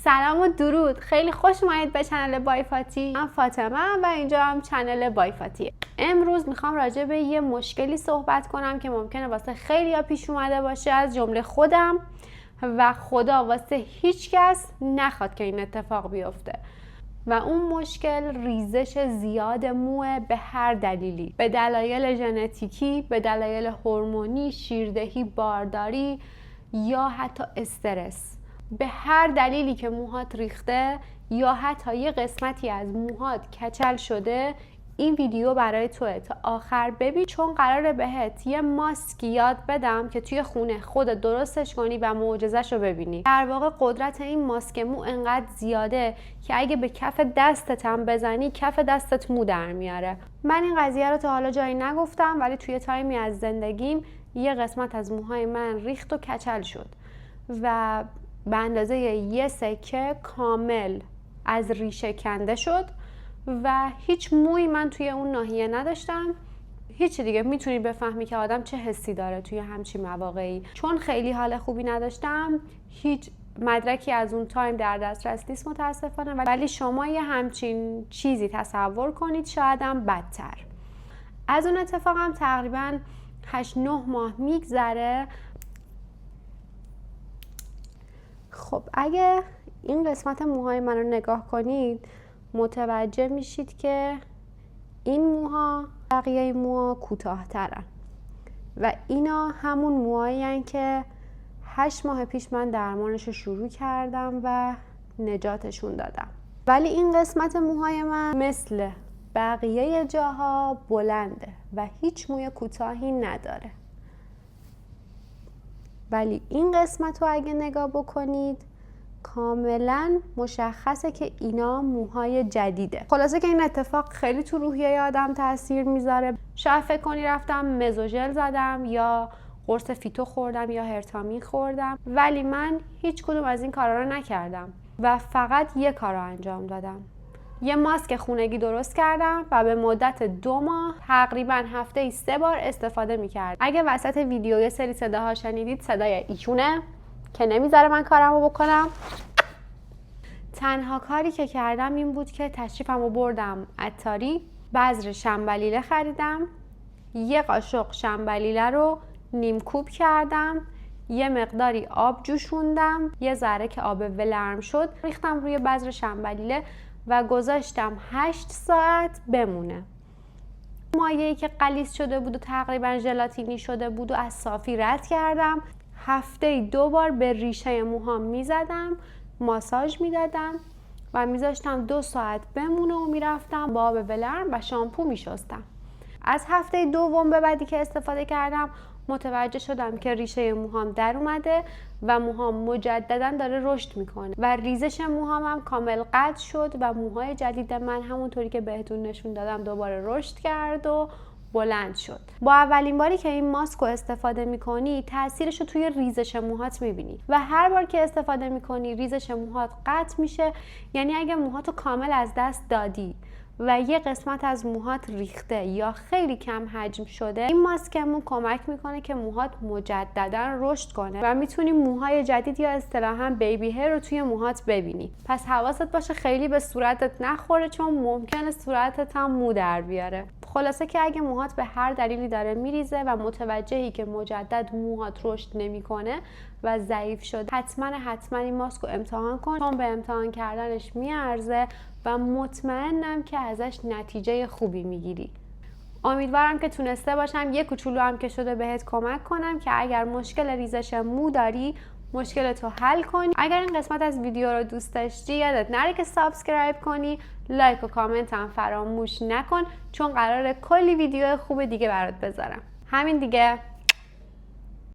سلام و درود، خیلی خوش اومدید به چنل بای فاتی. من فاطمه و اینجا هم چنل بای فاتی. امروز میخوام راجع به یه مشکلی صحبت کنم که ممکنه واسه خیلیا پیش اومده باشه، از جمله خودم، و خدا واسه هیچ کس نخواد که این اتفاق بیفته. و اون مشکل ریزش زیاد موه به هر دلیلی، به دلایل ژنتیکی، به دلایل هورمونی، شیردهی، بارداری یا حتی استرس. به هر دلیلی که موهات ریخته یا حتی یه قسمتی از موهات کچل شده، این ویدیو برای توه. تا آخر ببین، چون قراره بهت یه ماسک یاد بدم که توی خونه خودت درستش کنی و معجزه‌شو رو ببینی. در واقع قدرت این ماسک مو انقدر زیاده که اگه به کف دستت هم بزنی، کف دستت مو در میاره. من این قضیه رو تا حالا جایی نگفتم، ولی توی تایمی از زندگیم یه قسمت از موهای من ریخت و کچل شد و به اندازه یه سکه کامل از ریشه کنده شد و هیچ مویی من توی اون ناحیه نداشتم. هیچ دیگه میتونی بفهمی که آدم چه حسی داره توی همچین مواقعی. چون خیلی حال خوبی نداشتم، هیچ مدرکی از اون تایم در دسترس نیست متاسفانه، ولی شما یه همچین چیزی تصور کنید، شایدم بدتر. از اون اتفاقم تقریبا 8-9 ماه میگذره. خب اگه این قسمت موهای من رو نگاه کنید، متوجه میشید که این موها بقیه موها کوتاه‌ترن و اینا همون موهایی هستن که 8 ماه پیش من درمانش رو شروع کردم و نجاتشون دادم. ولی این قسمت موهای من مثل بقیه جاها بلنده و هیچ موی کوتاهی نداره. ولی این قسمت رو اگه نگاه بکنید، کاملا مشخصه که اینا موهای جدیده. خلاصه که این اتفاق خیلی تو روحیه آدم تاثیر میذاره. شاید فکر کنی رفتم مزوژل زدم یا قرص فیتو خوردم یا هرتامین خوردم، ولی من هیچ کدوم از این کارا رو نکردم و فقط یه کار رو انجام دادم. یه ماسک خونگی درست کردم و به مدت 2 ماه تقریبا هفته‌ای 3 بار استفاده میکردم. اگه وسط ویدیو یه سری صداها شنیدید، صدای ایشونه که نمیذاره من کارمو بکنم. تنها کاری که کردم این بود که تشریفمو بردم عطاری، بذر شنبلیله خریدم، یه قاشق شنبلیله رو نیم کوب کردم، یه مقداری آب جوشوندم، یه ذره که آب ولرم شد ریختم روی بذر شنبلیله و گذاشتم 8 ساعت بمونه. مایعی که غلیظ شده بود و تقریبا ژلاتینی شده بود و از صافی رد کردم. هفته‌ای 2 بار به ریشه موهام میزدم، ماساژ میدادم و میذاشتم 2 ساعت بمونه و میرفتم با آب ولرم و شامپو میشستم. از هفته دوم به بعدی که استفاده کردم متوجه شدم که ریشه موهام در اومده و موهام مجددا داره رشد میکنه و ریزش موهام هم کامل قطع شد و موهای جدید من همونطوری که بهتون نشون دادم دوباره رشد کرد و بلند شد. با اولین باری که این ماسک رو استفاده میکنی، تاثیرش رو توی ریزش موهات میبینی و هر بار که استفاده میکنی ریزش موهات قطع میشه. یعنی اگه موهاتو کامل از دست دادی و یه قسمت از موهات ریخته یا خیلی کم حجم شده، این ماسک مو کمک میکنه که موهات مجددا رشد کنه و میتونی موهای جدید یا اصطلاحاً بیبی هیر رو توی موهات ببینی. پس حواست باشه خیلی به صورتت نخوره، چون ممکنه صورتت هم مو در بیاره. خلاصه که اگه موهات به هر دلیلی داره میریزه و متوجهی که مجدد موهات رشد نمیکنه و ضعیف شده، حتما این ماسک رو امتحان کن، چون به امتحان کردنش میارزه و مطمئنم که ازش نتیجه خوبی میگیری. امیدوارم که تونسته باشم یه کوچولو هم که شده بهت کمک کنم که اگر مشکل ریزش مو داری مشکلتو حل کنی. اگر این قسمت از ویدیو رو دوست داشتی، یادت نره که سابسکرایب کنی، لایک و کامنت هم فراموش نکن، چون قراره کلی ویدیو خوب دیگه برات بذارم. همین دیگه.